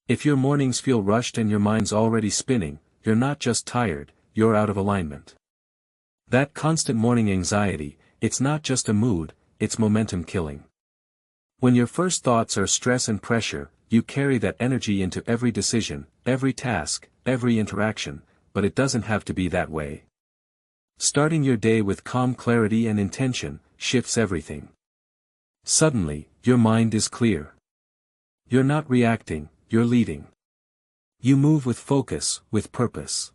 If your mornings feel rushed and your mind's already spinning, you're not just tired, you're out of alignment. That constant morning anxiety, it's not just a mood, it's momentum killing. When your first thoughts are stress and pressure, you carry that energy into every decision, every task, every interaction, but it doesn't have to be that way. Starting your day with calm clarity and intention shifts everything. Suddenly, your mind is clear. You're not reacting, you're leading. You move with focus, with purpose.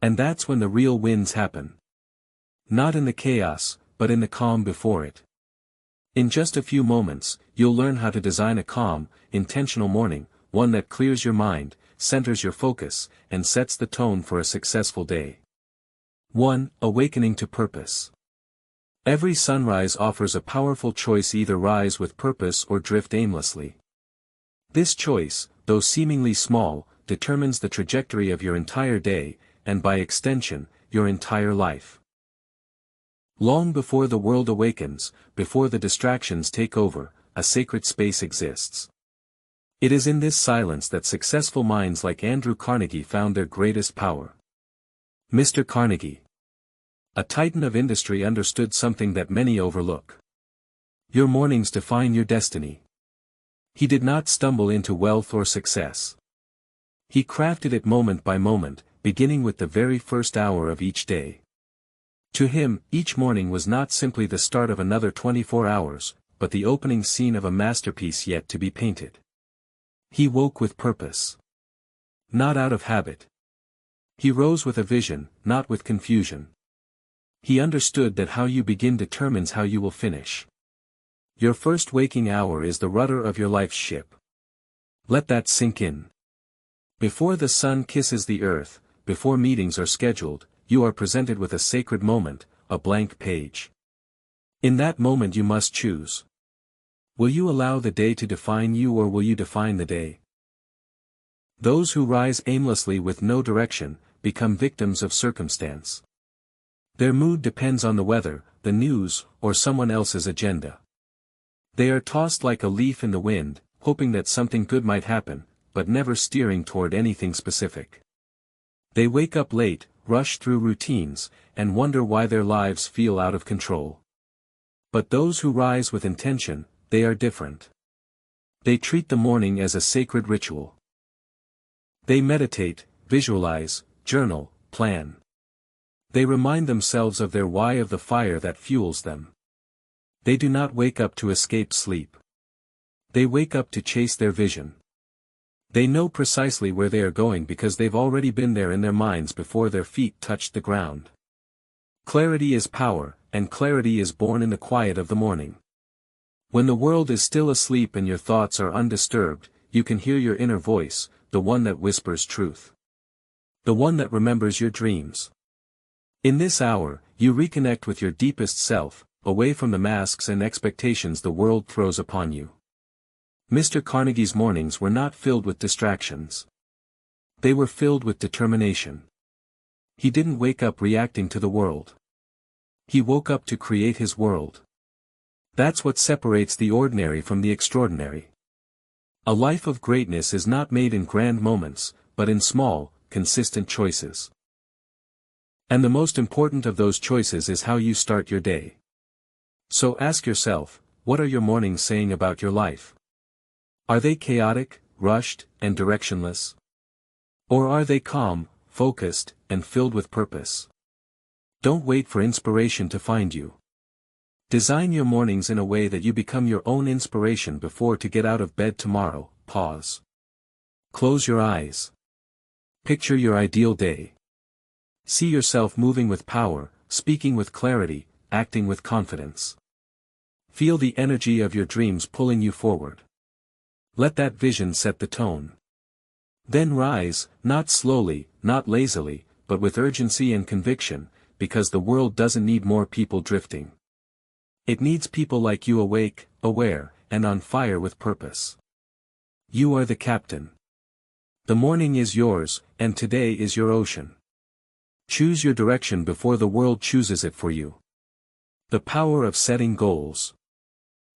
And that's when the real wins happen. Not in the chaos, but in the calm before it. In just a few moments, you'll learn how to design a calm, intentional morning, one that clears your mind, centers your focus, and sets the tone for a successful day. 1. Awakening to purpose. Every sunrise offers a powerful choice: either rise with purpose or drift aimlessly. This choice, though seemingly small, determines the trajectory of your entire day, and by extension, your entire life. Long before the world awakens, before the distractions take over, a sacred space exists. It is in this silence that successful minds like Andrew Carnegie found their greatest power. Mr. Carnegie, a titan of industry, understood something that many overlook. Your mornings define your destiny. He did not stumble into wealth or success. He crafted it moment by moment, beginning with the very first hour of each day. To him, each morning was not simply the start of another 24 hours, but the opening scene of a masterpiece yet to be painted. He woke with purpose. Not out of habit. He rose with a vision, not with confusion. He understood that how you begin determines how you will finish. Your first waking hour is the rudder of your life's ship. Let that sink in. Before the sun kisses the earth, before meetings are scheduled, you are presented with a sacred moment, a blank page. In that moment you must choose. Will you allow the day to define you, or will you define the day? Those who rise aimlessly with no direction, become victims of circumstance. Their mood depends on the weather, the news, or someone else's agenda. They are tossed like a leaf in the wind, hoping that something good might happen, but never steering toward anything specific. They wake up late, rush through routines, and wonder why their lives feel out of control. But those who rise with intention, they are different. They treat the morning as a sacred ritual. They meditate, visualize, journal, plan. They remind themselves of their why, of the fire that fuels them. They do not wake up to escape sleep. They wake up to chase their vision. They know precisely where they are going because they've already been there in their minds before their feet touched the ground. Clarity is power, and clarity is born in the quiet of the morning. When the world is still asleep and your thoughts are undisturbed, you can hear your inner voice, the one that whispers truth. The one that remembers your dreams. In this hour, you reconnect with your deepest self, away from the masks and expectations the world throws upon you. Mr. Carnegie's mornings were not filled with distractions. They were filled with determination. He didn't wake up reacting to the world. He woke up to create his world. That's what separates the ordinary from the extraordinary. A life of greatness is not made in grand moments, but in small, consistent choices. And the most important of those choices is how you start your day. So ask yourself, what are your mornings saying about your life? Are they chaotic, rushed, and directionless? Or are they calm, focused, and filled with purpose? Don't wait for inspiration to find you. Design your mornings in a way that you become your own inspiration. Before to get out of bed tomorrow, pause. Close your eyes. Picture your ideal day. See yourself moving with power, speaking with clarity, acting with confidence. Feel the energy of your dreams pulling you forward. Let that vision set the tone. Then rise, not slowly, not lazily, but with urgency and conviction, because the world doesn't need more people drifting. It needs people like you, awake, aware, and on fire with purpose. You are the captain. The morning is yours, and today is your ocean. Choose your direction before the world chooses it for you. The power of setting goals.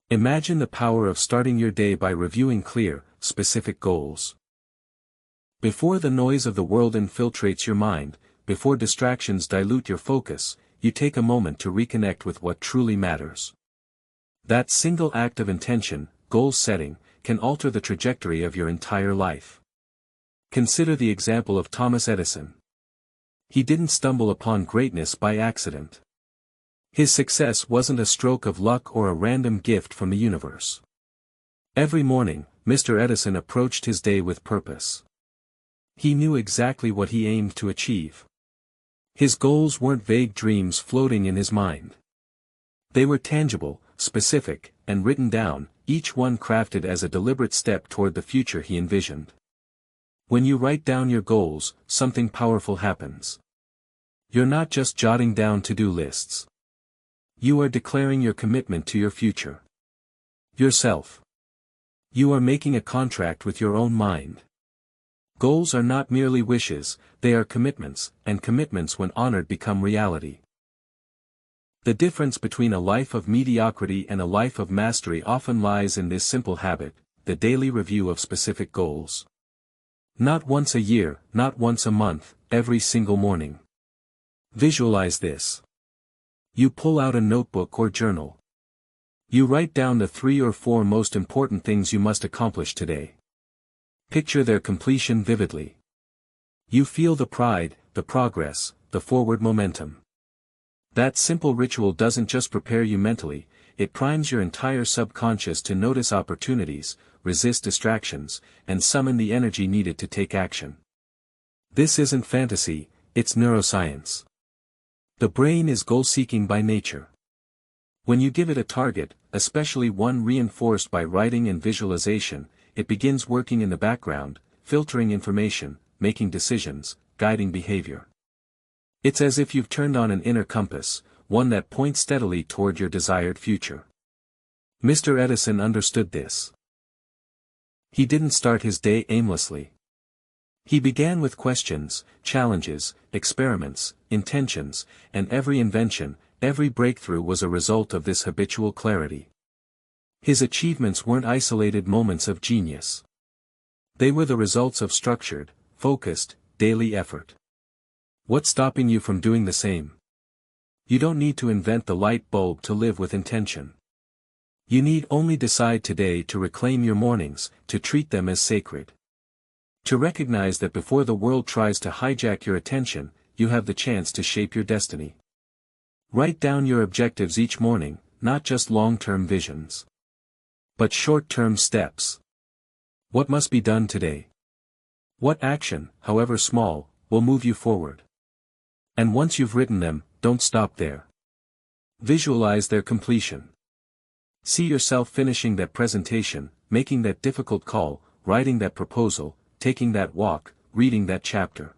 Imagine the power of starting your day by reviewing clear, specific goals. Before the noise of the world infiltrates your mind, before distractions dilute your focus, you take a moment to reconnect with what truly matters. That single act of intention, goal setting, can alter the trajectory of your entire life. Consider the example of Thomas Edison. He didn't stumble upon greatness by accident. His success wasn't a stroke of luck or a random gift from the universe. Every morning, Mr. Edison approached his day with purpose. He knew exactly what he aimed to achieve. His goals weren't vague dreams floating in his mind. They were tangible, specific, and written down, each one crafted as a deliberate step toward the future he envisioned. When you write down your goals, something powerful happens. You're not just jotting down to-do lists. You are declaring your commitment to your future. Yourself. You are making a contract with your own mind. Goals are not merely wishes, they are commitments, and commitments when honored become reality. The difference between a life of mediocrity and a life of mastery often lies in this simple habit, the daily review of specific goals. Not once a year, not once a month, every single morning. Visualize this. You pull out a notebook or journal. You write down the 3 or 4 most important things you must accomplish today. Picture their completion vividly. You feel the pride, the progress, the forward momentum. That simple ritual doesn't just prepare you mentally, it primes your entire subconscious to notice opportunities, resist distractions, and summon the energy needed to take action. This isn't fantasy, it's neuroscience. The brain is goal-seeking by nature. When you give it a target, especially one reinforced by writing and visualization, it begins working in the background, filtering information, making decisions, guiding behavior. It's as if you've turned on an inner compass, one that points steadily toward your desired future. Mr. Edison understood this. He didn't start his day aimlessly. He began with questions, challenges, experiments, intentions, and every invention, every breakthrough was a result of this habitual clarity. His achievements weren't isolated moments of genius. They were the results of structured, focused, daily effort. What's stopping you from doing the same? You don't need to invent the light bulb to live with intention. You need only decide today to reclaim your mornings, to treat them as sacred. To recognize that before the world tries to hijack your attention, you have the chance to shape your destiny. Write down your objectives each morning, not just long-term visions, but short-term steps. What must be done today? What action, however small, will move you forward? And once you've written them, don't stop there. Visualize their completion. See yourself finishing that presentation, making that difficult call, writing that proposal, taking that walk, reading that chapter.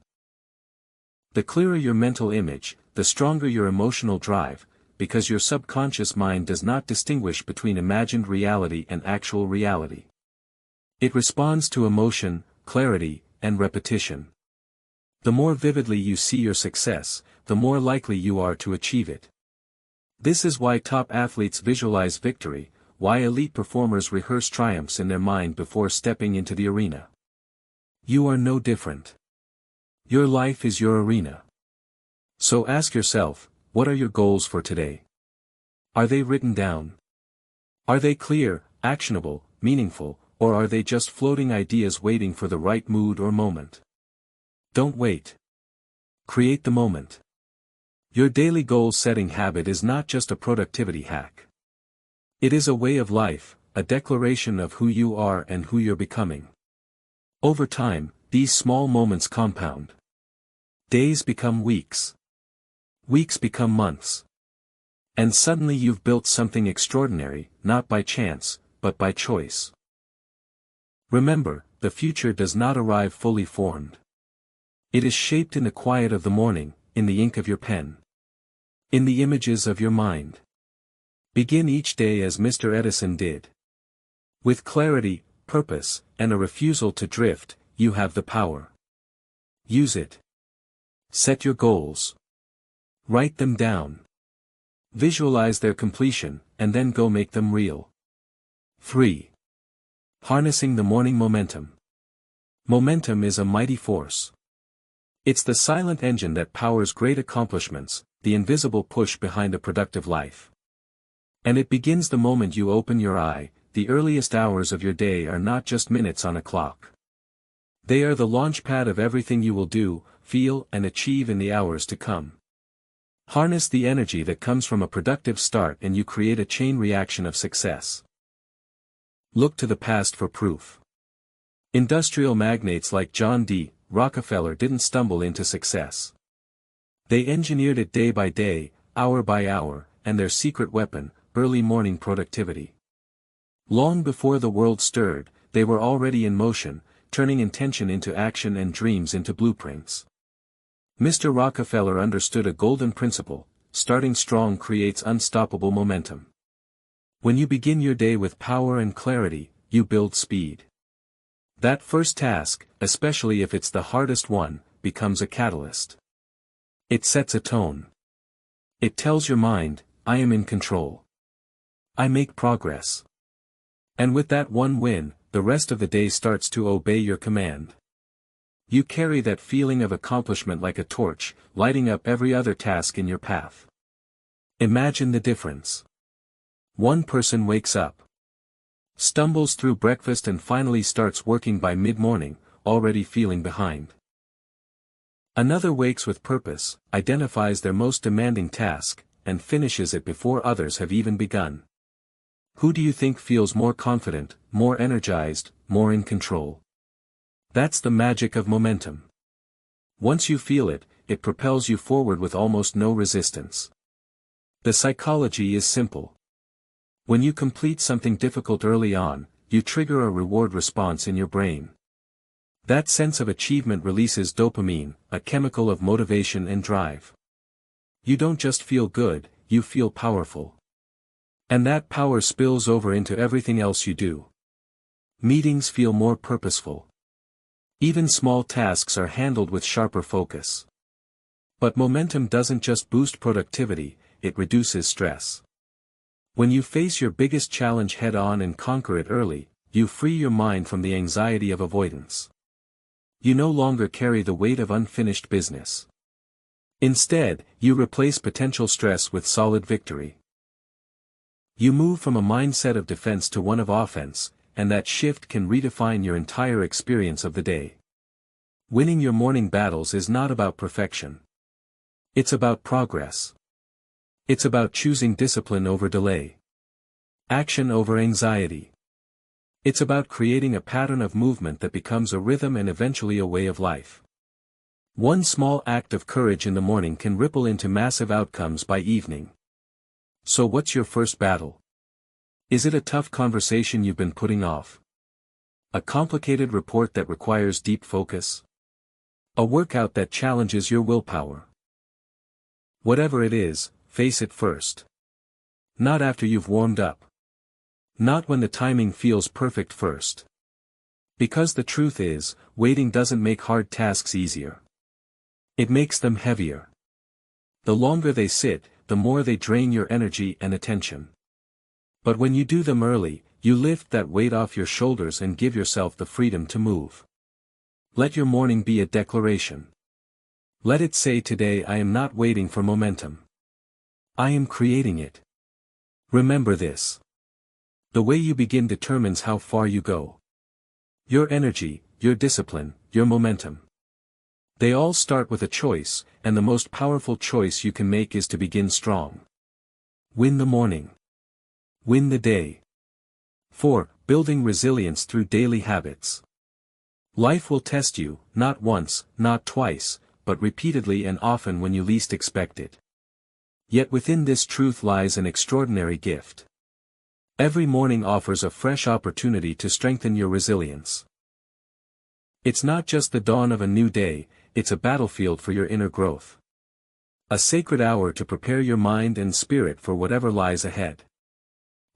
The clearer your mental image, the stronger your emotional drive, because your subconscious mind does not distinguish between imagined reality and actual reality. It responds to emotion, clarity, and repetition. The more vividly you see your success, the more likely you are to achieve it. This is why top athletes visualize victory, why elite performers rehearse triumphs in their mind before stepping into the arena. You are no different. Your life is your arena. So ask yourself, what are your goals for today? Are they written down? Are they clear, actionable, meaningful, or are they just floating ideas waiting for the right mood or moment? Don't wait. Create the moment. Your daily goal-setting habit is not just a productivity hack. It is a way of life, a declaration of who you are and who you're becoming. Over time, these small moments compound. Days become weeks. Weeks become months. And suddenly you've built something extraordinary, not by chance, but by choice. Remember, the future does not arrive fully formed. It is shaped in the quiet of the morning, in the ink of your pen. In the images of your mind. Begin each day as Mr. Edison did. With clarity, purpose, and a refusal to drift, you have the power. Use it. Set your goals. Write them down. Visualize their completion, and then go make them real. 3. Harnessing the morning momentum. Momentum is a mighty force. It's the silent engine that powers great accomplishments, the invisible push behind a productive life. And it begins the moment you open your eye. The earliest hours of your day are not just minutes on a clock. They are the launchpad of everything you will do, feel, and achieve in the hours to come. Harness the energy that comes from a productive start and you create a chain reaction of success. Look to the past for proof. Industrial magnates like John D. Rockefeller didn't stumble into success. They engineered it day by day, hour by hour, and their secret weapon, early morning productivity. Long before the world stirred, they were already in motion, turning intention into action and dreams into blueprints. Mr. Rockefeller understood a golden principle: starting strong creates unstoppable momentum. When you begin your day with power and clarity, you build speed. That first task, especially if it's the hardest one, becomes a catalyst. It sets a tone. It tells your mind, I am in control. I make progress. And with that one win, the rest of the day starts to obey your command. You carry that feeling of accomplishment like a torch, lighting up every other task in your path. Imagine the difference. One person wakes up, stumbles through breakfast and finally starts working by mid-morning, already feeling behind. Another wakes with purpose, identifies their most demanding task, and finishes it before others have even begun. Who do you think feels more confident, more energized, more in control? That's the magic of momentum. Once you feel it, it propels you forward with almost no resistance. The psychology is simple. When you complete something difficult early on, you trigger a reward response in your brain. That sense of achievement releases dopamine, a chemical of motivation and drive. You don't just feel good, you feel powerful. And that power spills over into everything else you do. Meetings feel more purposeful. Even small tasks are handled with sharper focus. But momentum doesn't just boost productivity, it reduces stress. When you face your biggest challenge head-on and conquer it early, you free your mind from the anxiety of avoidance. You no longer carry the weight of unfinished business. Instead, you replace potential stress with solid victory. You move from a mindset of defense to one of offense, and that shift can redefine your entire experience of the day. Winning your morning battles is not about perfection. It's about progress. It's about choosing discipline over delay. Action over anxiety. It's about creating a pattern of movement that becomes a rhythm and eventually a way of life. One small act of courage in the morning can ripple into massive outcomes by evening. So what's your first battle? Is it a tough conversation you've been putting off? A complicated report that requires deep focus? A workout that challenges your willpower? Whatever it is, face it first. Not after you've warmed up. Not when the timing feels perfect first. Because the truth is, waiting doesn't make hard tasks easier. It makes them heavier. The longer they sit, the more they drain your energy and attention. But when you do them early, you lift that weight off your shoulders and give yourself the freedom to move. Let your morning be a declaration. Let it say, today I am not waiting for momentum. I am creating it. Remember this. The way you begin determines how far you go. Your energy, your discipline, your momentum. They all start with a choice, and the most powerful choice you can make is to begin strong. Win the morning. Win the day. 4. Building resilience through daily habits. Life will test you, not once, not twice, but repeatedly and often when you least expect it. Yet within this truth lies an extraordinary gift. Every morning offers a fresh opportunity to strengthen your resilience. It's not just the dawn of a new day, it's a battlefield for your inner growth. A sacred hour to prepare your mind and spirit for whatever lies ahead.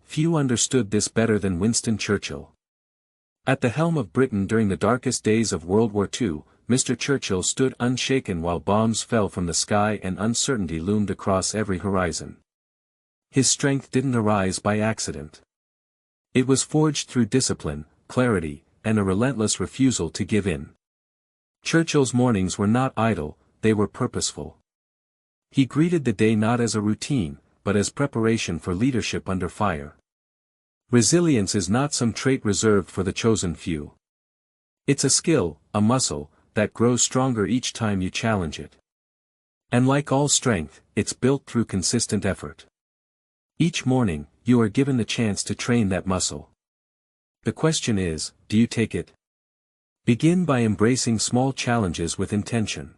Few understood this better than Winston Churchill. At the helm of Britain during the darkest days of World War II, Mr. Churchill stood unshaken while bombs fell from the sky and uncertainty loomed across every horizon. His strength didn't arise by accident. It was forged through discipline, clarity, and a relentless refusal to give in. Churchill's mornings were not idle, they were purposeful. He greeted the day not as a routine, but as preparation for leadership under fire. Resilience is not some trait reserved for the chosen few. It's a skill, a muscle, that grows stronger each time you challenge it. And like all strength, it's built through consistent effort. Each morning, you are given the chance to train that muscle. The question is, do you take it? Begin by embracing small challenges with intention.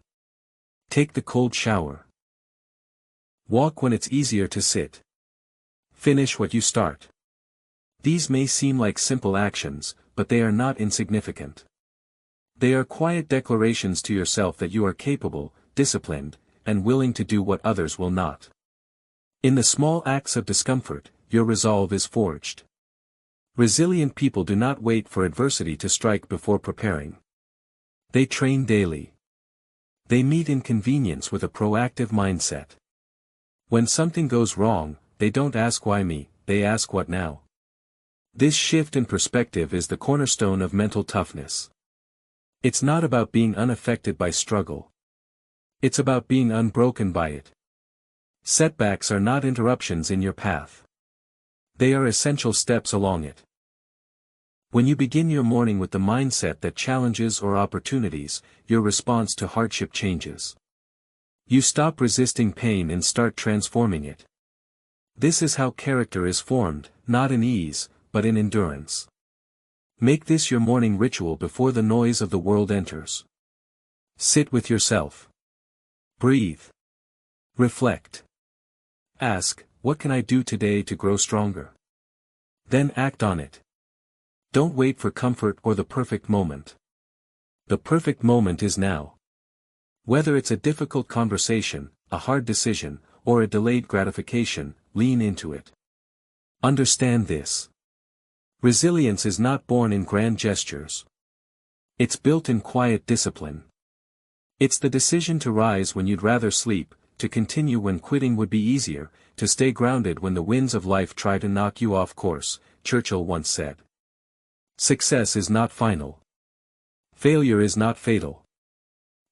Take the cold shower. Walk when it's easier to sit. Finish what you start. These may seem like simple actions, but they are not insignificant. They are quiet declarations to yourself that you are capable, disciplined, and willing to do what others will not. In the small acts of discomfort, your resolve is forged. Resilient people do not wait for adversity to strike before preparing. They train daily. They meet inconvenience with a proactive mindset. When something goes wrong, they don't ask why me, they ask what now. This shift in perspective is the cornerstone of mental toughness. It's not about being unaffected by struggle. It's about being unbroken by it. Setbacks are not interruptions in your path. They are essential steps along it. When you begin your morning with the mindset that challenges or opportunities, your response to hardship changes. You stop resisting pain and start transforming it. This is how character is formed, not in ease, but in endurance. Make this your morning ritual before the noise of the world enters. Sit with yourself. Breathe. Reflect. Ask, what can I do today to grow stronger? Then act on it. Don't wait for comfort or the perfect moment. The perfect moment is now. Whether it's a difficult conversation, a hard decision, or a delayed gratification, lean into it. Understand this. Resilience is not born in grand gestures. It's built in quiet discipline. It's the decision to rise when you'd rather sleep, to continue when quitting would be easier, to stay grounded when the winds of life try to knock you off course, Churchill once said. Success is not final. Failure is not fatal.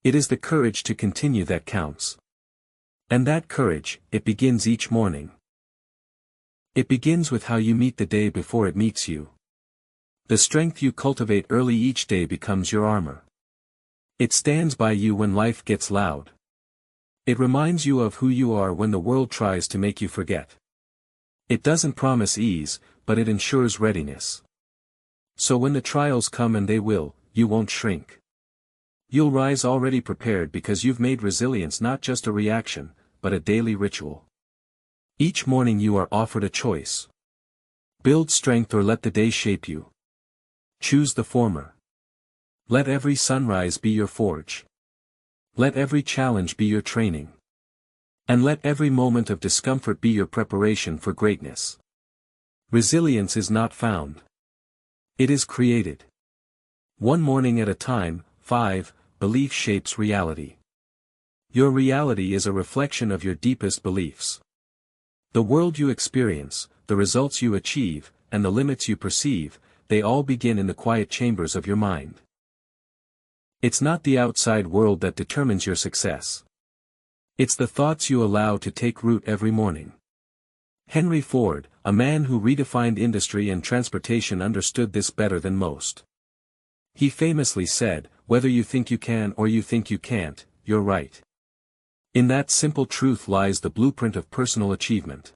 It is the courage to continue that counts. And that courage, it begins each morning. It begins with how you meet the day before it meets you. The strength you cultivate early each day becomes your armor. It stands by you when life gets loud. It reminds you of who you are when the world tries to make you forget. It doesn't promise ease, but it ensures readiness. So when the trials come, and they will, you won't shrink. You'll rise already prepared because you've made resilience not just a reaction, but a daily ritual. Each morning you are offered a choice. Build strength or let the day shape you. Choose the former. Let every sunrise be your forge. Let every challenge be your training. And let every moment of discomfort be your preparation for greatness. Resilience is not found. It is created. One morning at a time. 5. Belief shapes reality. Your reality is a reflection of your deepest beliefs. The world you experience, the results you achieve, and the limits you perceive, they all begin in the quiet chambers of your mind. It's not the outside world that determines your success. It's the thoughts you allow to take root every morning. Henry Ford, a man who redefined industry and transportation, understood this better than most. He famously said, "Whether you think you can or you think you can't, you're right." In that simple truth lies the blueprint of personal achievement.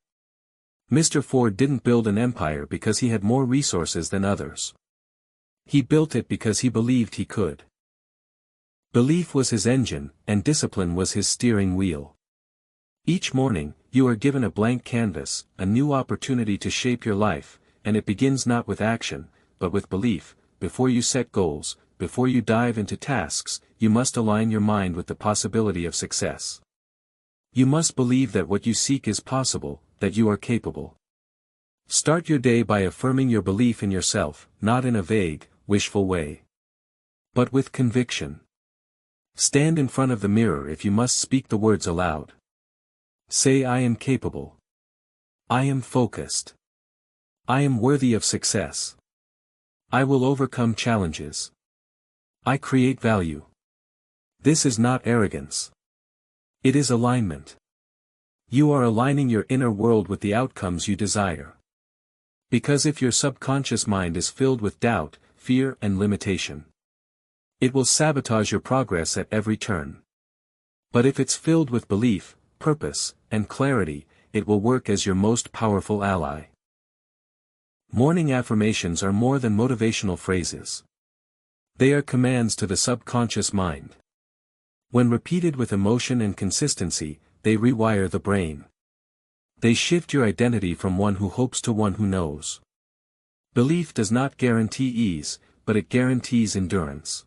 Mr. Ford didn't build an empire because he had more resources than others. He built it because he believed he could. Belief was his engine, and discipline was his steering wheel. Each morning, you are given a blank canvas, a new opportunity to shape your life, and it begins not with action, but with belief. Before you set goals, before you dive into tasks, you must align your mind with the possibility of success. You must believe that what you seek is possible, that you are capable. Start your day by affirming your belief in yourself, not in a vague, wishful way, but with conviction. Stand in front of the mirror if you must speak the words aloud. Say, "I am capable. I am focused. I am worthy of success." I will overcome challenges. I create value. This is not arrogance. It is alignment. You are aligning your inner world with the outcomes you desire. Because if your subconscious mind is filled with doubt, fear, and limitation, it will sabotage your progress at every turn. But if it's filled with belief, purpose, and clarity, it will work as your most powerful ally. Morning affirmations are more than motivational phrases. They are commands to the subconscious mind. When repeated with emotion and consistency, they rewire the brain. They shift your identity from one who hopes to one who knows. Belief does not guarantee ease, but it guarantees endurance.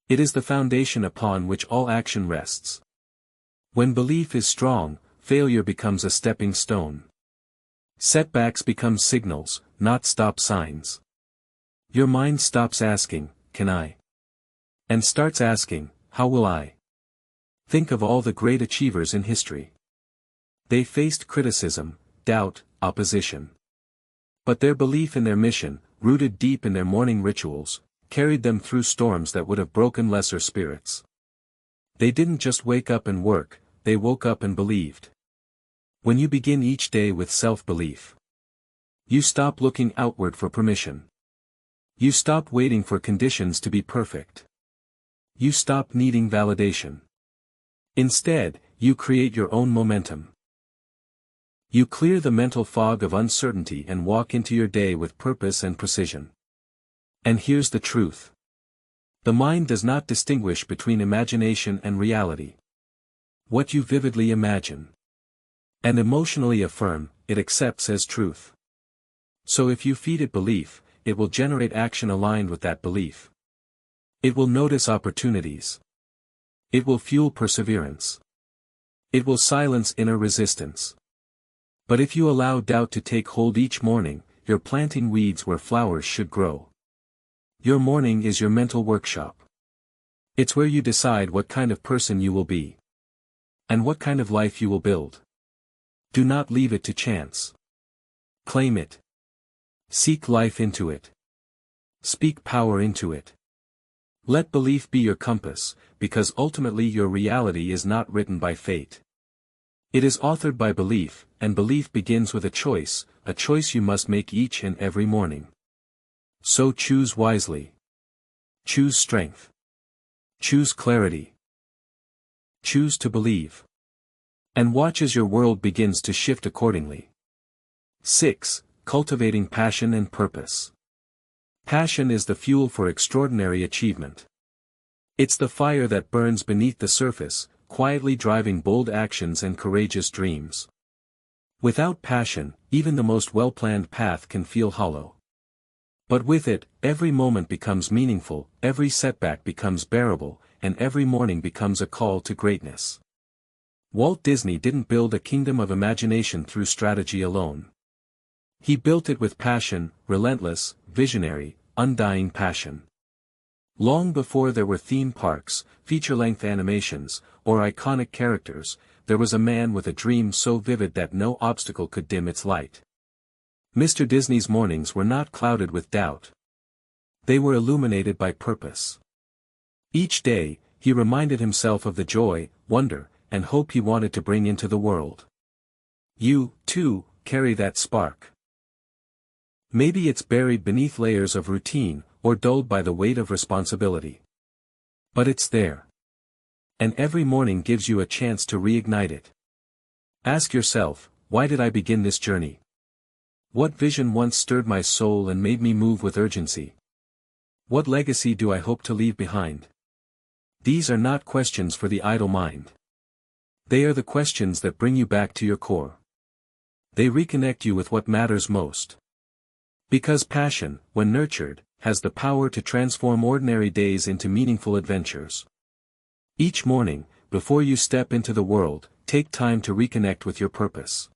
It is the foundation upon which all action rests. When belief is strong, failure becomes a stepping stone. Setbacks become signals, not stop signs. Your mind stops asking, "Can I?" and starts asking, "How will I?" Think of all the great achievers in history. They faced criticism, doubt, opposition. But their belief in their mission, rooted deep in their morning rituals, carried them through storms that would have broken lesser spirits. They didn't just wake up and work, they woke up and believed. When you begin each day with self-belief, you stop looking outward for permission. You stop waiting for conditions to be perfect. You stop needing validation. Instead, you create your own momentum. You clear the mental fog of uncertainty and walk into your day with purpose and precision. And here's the truth. The mind does not distinguish between imagination and reality. What you vividly imagine and emotionally affirm, it accepts as truth. So if you feed it belief, it will generate action aligned with that belief. It will notice opportunities. It will fuel perseverance. It will silence inner resistance. But if you allow doubt to take hold each morning, you're planting weeds where flowers should grow. Your morning is your mental workshop. It's where you decide what kind of person you will be. And what kind of life you will build. Do not leave it to chance. Claim it. Seek life into it. Speak power into it. Let belief be your compass, because ultimately your reality is not written by fate. It is authored by belief, and belief begins with a choice you must make each and every morning. So choose wisely. Choose strength. Choose clarity. Choose to believe. And watch as your world begins to shift accordingly. 6. Cultivating passion and purpose. Passion is the fuel for extraordinary achievement. It's the fire that burns beneath the surface, quietly driving bold actions and courageous dreams. Without passion, even the most well-planned path can feel hollow. But with it, every moment becomes meaningful, every setback becomes bearable, and every morning becomes a call to greatness. Walt Disney didn't build a kingdom of imagination through strategy alone. He built it with passion, relentless, visionary, undying passion. Long before there were theme parks, feature-length animations, or iconic characters, there was a man with a dream so vivid that no obstacle could dim its light. Mr. Disney's mornings were not clouded with doubt. They were illuminated by purpose. Each day, he reminded himself of the joy, wonder, and hope he wanted to bring into the world. You, too, carry that spark. Maybe it's buried beneath layers of routine, or dulled by the weight of responsibility. But it's there. And every morning gives you a chance to reignite it. Ask yourself, why did I begin this journey? What vision once stirred my soul and made me move with urgency? What legacy do I hope to leave behind? These are not questions for the idle mind. They are the questions that bring you back to your core. They reconnect you with what matters most. Because passion, when nurtured, has the power to transform ordinary days into meaningful adventures. Each morning, before you step into the world, take time to reconnect with your purpose.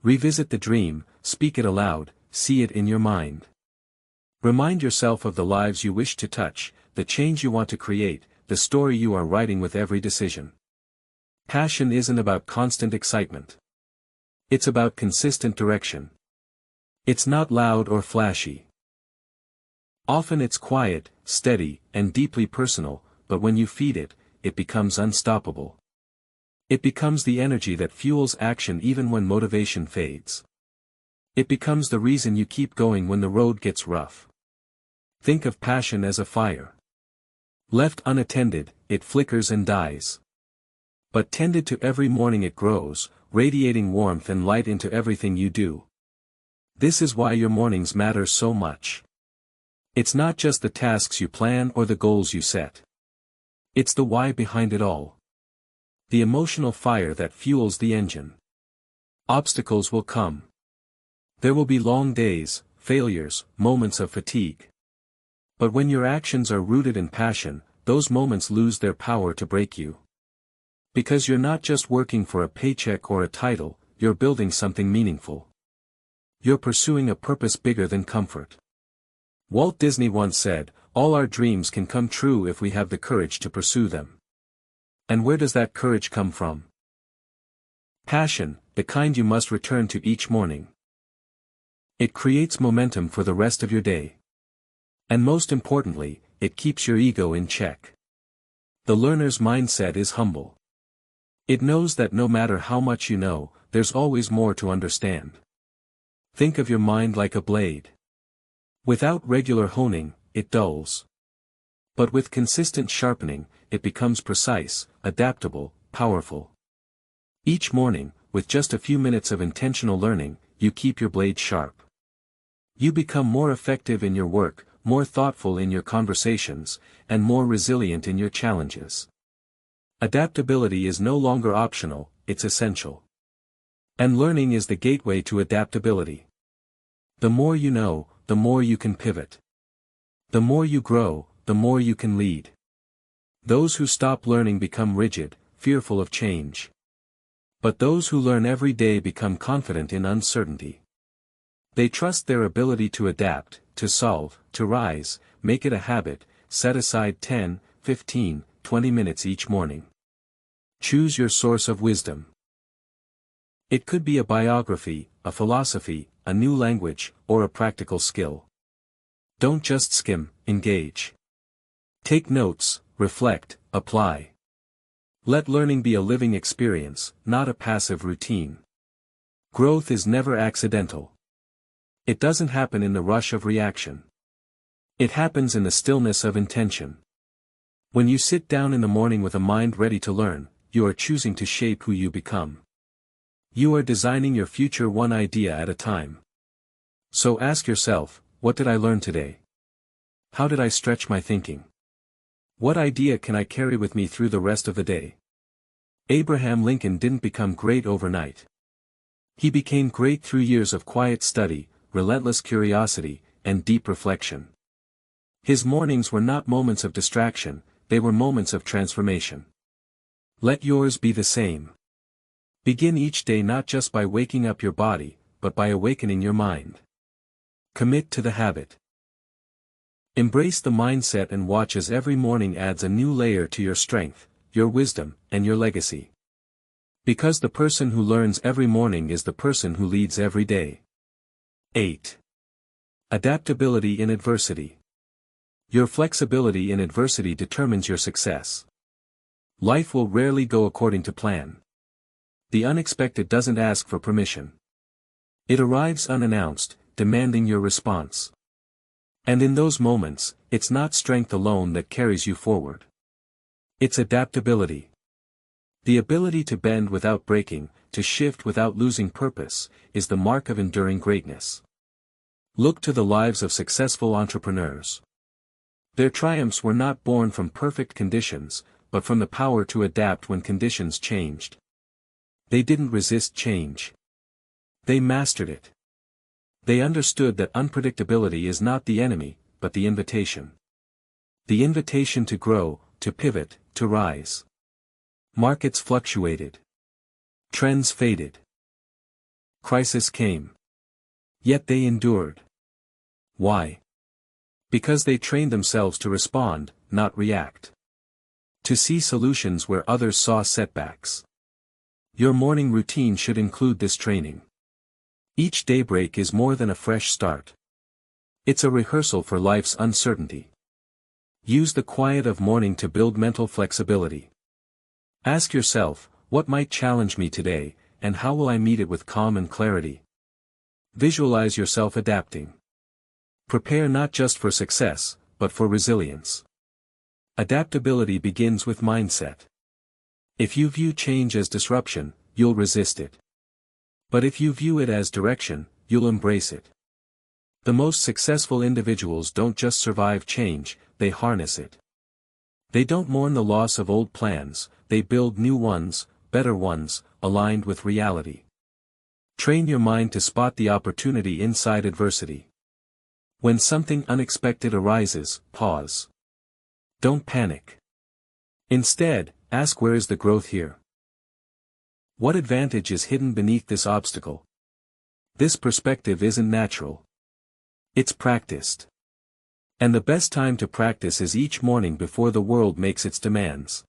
Revisit the dream, speak it aloud, see it in your mind. Remind yourself of the lives you wish to touch, the change you want to create, the story you are writing with every decision. Passion isn't about constant excitement. It's about consistent direction. It's not loud or flashy. Often it's quiet, steady, and deeply personal, but when you feed it, it becomes unstoppable. It becomes the energy that fuels action even when motivation fades. It becomes the reason you keep going when the road gets rough. Think of passion as a fire. Left unattended, it flickers and dies. But tended to every morning it grows, radiating warmth and light into everything you do. This is why your mornings matter so much. It's not just the tasks you plan or the goals you set. It's the why behind it all. The emotional fire that fuels the engine. Obstacles will come. There will be long days, failures, moments of fatigue. But when your actions are rooted in passion, those moments lose their power to break you. Because you're not just working for a paycheck or a title, you're building something meaningful. You're pursuing a purpose bigger than comfort. Walt Disney once said, "All our dreams can come true if we have the courage to pursue them." And where does that courage come from? Passion, the kind you must return to each morning. It creates momentum for the rest of your day. And most importantly, it keeps your ego in check. The learner's mindset is humble. It knows that no matter how much you know, there's always more to understand. Think of your mind like a blade. Without regular honing, it dulls. But with consistent sharpening, it becomes precise, adaptable, powerful. Each morning, with just a few minutes of intentional learning, you keep your blade sharp. You become more effective in your work, more thoughtful in your conversations, and more resilient in your challenges. Adaptability is no longer optional, it's essential. And learning is the gateway to adaptability. The more you know, the more you can pivot. The more you grow, the more you can lead. Those who stop learning become rigid, fearful of change. But those who learn every day become confident in uncertainty. They trust their ability to adapt, to solve, to rise, make it a habit, set aside 10, 15, 20 minutes each morning. Choose your source of wisdom. It could be a biography, a philosophy, a new language, or a practical skill. Don't just skim, engage. Take notes, reflect, apply. Let learning be a living experience, not a passive routine. Growth is never accidental. It doesn't happen in the rush of reaction. It happens in the stillness of intention. When you sit down in the morning with a mind ready to learn, you are choosing to shape who you become. You are designing your future one idea at a time. So ask yourself, what did I learn today? How did I stretch my thinking? What idea can I carry with me through the rest of the day? Abraham Lincoln didn't become great overnight. He became great through years of quiet study, relentless curiosity, and deep reflection. His mornings were not moments of distraction, they were moments of transformation. Let yours be the same. Begin each day not just by waking up your body, but by awakening your mind. Commit to the habit. Embrace the mindset and watch as every morning adds a new layer to your strength, your wisdom, and your legacy. Because the person who learns every morning is the person who leads every day. 8. Adaptability in adversity. Your flexibility in adversity determines your success. Life will rarely go according to plan. The unexpected doesn't ask for permission. It arrives unannounced, demanding your response. And in those moments, it's not strength alone that carries you forward. It's adaptability. The ability to bend without breaking, to shift without losing purpose, is the mark of enduring greatness. Look to the lives of successful entrepreneurs. Their triumphs were not born from perfect conditions, but from the power to adapt when conditions changed. They didn't resist change. They mastered it. They understood that unpredictability is not the enemy, but the invitation. The invitation to grow, to pivot, to rise. Markets fluctuated. Trends faded. Crisis came. Yet they endured. Why? Because they trained themselves to respond, not react. To see solutions where others saw setbacks. Your morning routine should include this training. Each daybreak is more than a fresh start. It's a rehearsal for life's uncertainty. Use the quiet of morning to build mental flexibility. Ask yourself, what might challenge me today, and how will I meet it with calm and clarity? Visualize yourself adapting. Prepare not just for success, but for resilience. Adaptability begins with mindset. If you view change as disruption, you'll resist it. But if you view it as direction, you'll embrace it. The most successful individuals don't just survive change, they harness it. They don't mourn the loss of old plans, they build new ones, better ones, aligned with reality. Train your mind to spot the opportunity inside adversity. When something unexpected arises, pause. Don't panic. Instead, ask, where is the growth here? What advantage is hidden beneath this obstacle? This perspective isn't natural. It's practiced. And the best time to practice is each morning before the world makes its demands.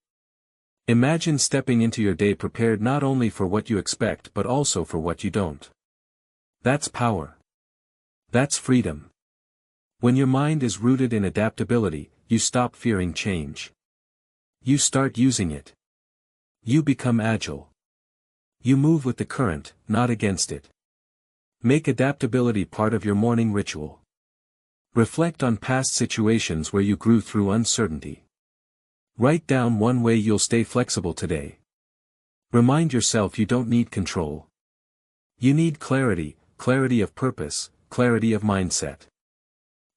Imagine stepping into your day prepared not only for what you expect but also for what you don't. That's power. That's freedom. When your mind is rooted in adaptability, you stop fearing change. You start using it. You become agile. You move with the current, not against it. Make adaptability part of your morning ritual. Reflect on past situations where you grew through uncertainty. Write down one way you'll stay flexible today. Remind yourself you don't need control. You need clarity, clarity of purpose, clarity of mindset.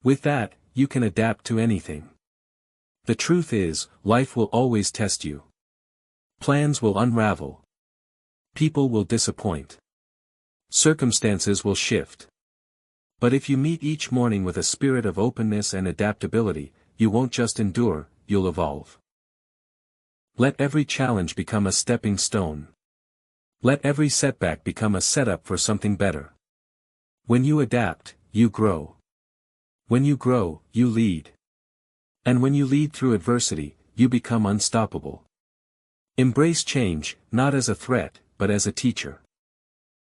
With that, you can adapt to anything. The truth is, life will always test you. Plans will unravel. People will disappoint. Circumstances will shift. But if you meet each morning with a spirit of openness and adaptability, you won't just endure, you'll evolve. Let every challenge become a stepping stone. Let every setback become a setup for something better. When you adapt, you grow. When you grow, you lead. And when you lead through adversity, you become unstoppable. Embrace change, not as a threat, but as a teacher.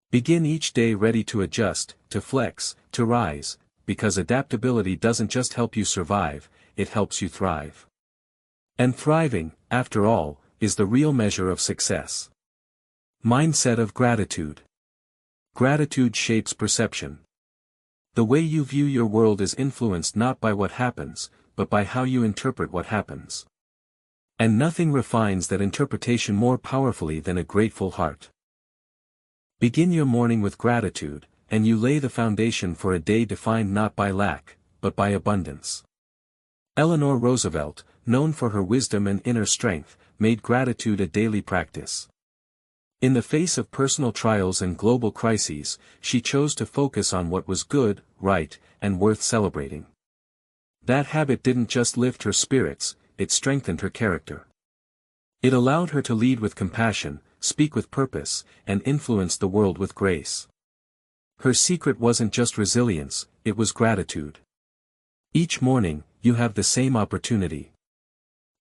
Begin each day ready to adjust, to flex, to rise, because adaptability doesn't just help you survive, it helps you thrive. And thriving, after all, is the real measure of success. Mindset of gratitude. Gratitude shapes perception. The way you view your world is influenced not by what happens, but by how you interpret what happens. And nothing refines that interpretation more powerfully than a grateful heart. Begin your morning with gratitude, and you lay the foundation for a day defined not by lack, but by abundance. Eleanor Roosevelt, known for her wisdom and inner strength, made gratitude a daily practice. In the face of personal trials and global crises, she chose to focus on what was good, right, and worth celebrating. That habit didn't just lift her spirits, it strengthened her character. It allowed her to lead with compassion, speak with purpose, and influence the world with grace. Her secret wasn't just resilience, it was gratitude. Each morning, you have the same opportunity.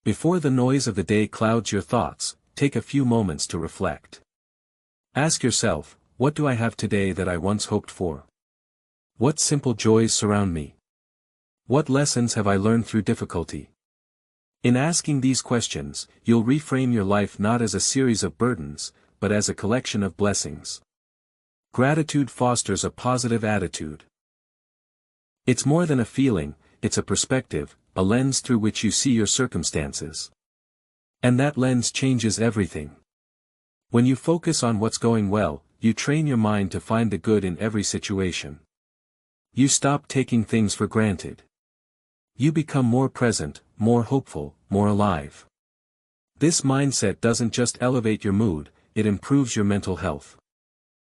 Before the noise of the day clouds your thoughts, take a few moments to reflect. Ask yourself, what do I have today that I once hoped for? What simple joys surround me? What lessons have I learned through difficulty? In asking these questions, you'll reframe your life not as a series of burdens, but as a collection of blessings. Gratitude fosters a positive attitude. It's more than a feeling, it's a perspective, a lens through which you see your circumstances. And that lens changes everything. When you focus on what's going well, you train your mind to find the good in every situation. You stop taking things for granted. You become more present, more hopeful, more alive. This mindset doesn't just elevate your mood, it improves your mental health.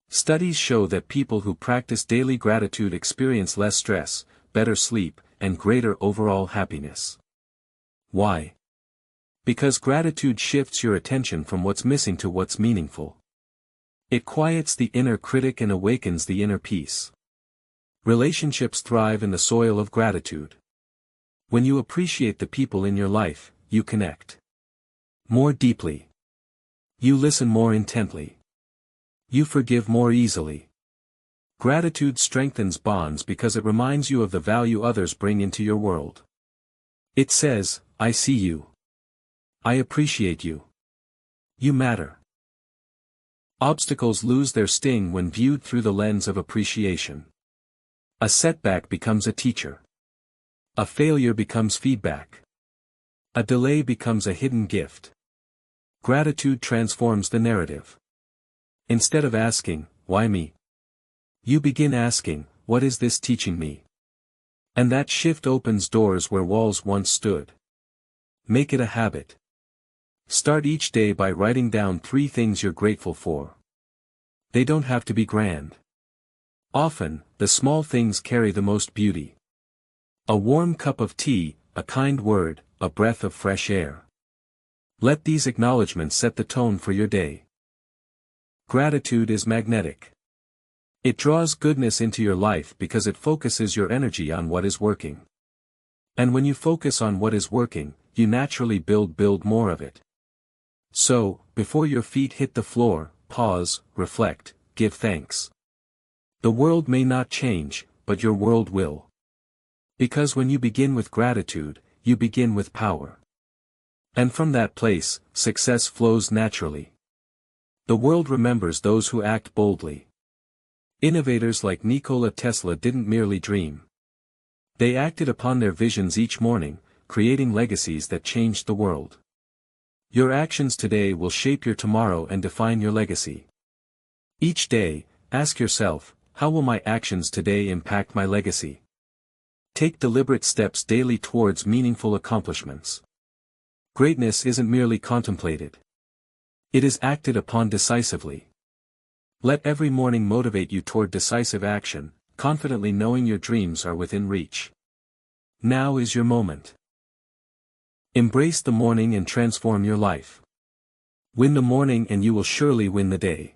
Studies show that people who practice daily gratitude experience less stress, better sleep, and greater overall happiness. Why? Because gratitude shifts your attention from what's missing to what's meaningful. It quiets the inner critic and awakens the inner peace. Relationships thrive in the soil of gratitude. When you appreciate the people in your life, you connect more deeply. You listen more intently. You forgive more easily. Gratitude strengthens bonds because it reminds you of the value others bring into your world. It says, I see you. I appreciate you. You matter. Obstacles lose their sting when viewed through the lens of appreciation. A setback becomes a teacher. A failure becomes feedback. A delay becomes a hidden gift. Gratitude transforms the narrative. Instead of asking, why me? You begin asking, what is this teaching me? And that shift opens doors where walls once stood. Make it a habit. Start each day by writing down 3 things you're grateful for. They don't have to be grand. Often, the small things carry the most beauty. A warm cup of tea, a kind word, a breath of fresh air. Let these acknowledgments set the tone for your day. Gratitude is magnetic. It draws goodness into your life because it focuses your energy on what is working. And when you focus on what is working, you naturally build more of it. So, before your feet hit the floor, pause, reflect, give thanks. The world may not change, but your world will. Because when you begin with gratitude, you begin with power. And from that place, success flows naturally. The world remembers those who act boldly. Innovators like Nikola Tesla didn't merely dream. They acted upon their visions each morning, creating legacies that changed the world. Your actions today will shape your tomorrow and define your legacy. Each day, ask yourself, how will my actions today impact my legacy? Take deliberate steps daily towards meaningful accomplishments. Greatness isn't merely contemplated. It is acted upon decisively. Let every morning motivate you toward decisive action, confidently knowing your dreams are within reach. Now is your moment. Embrace the morning and transform your life. Win the morning and you will surely win the day.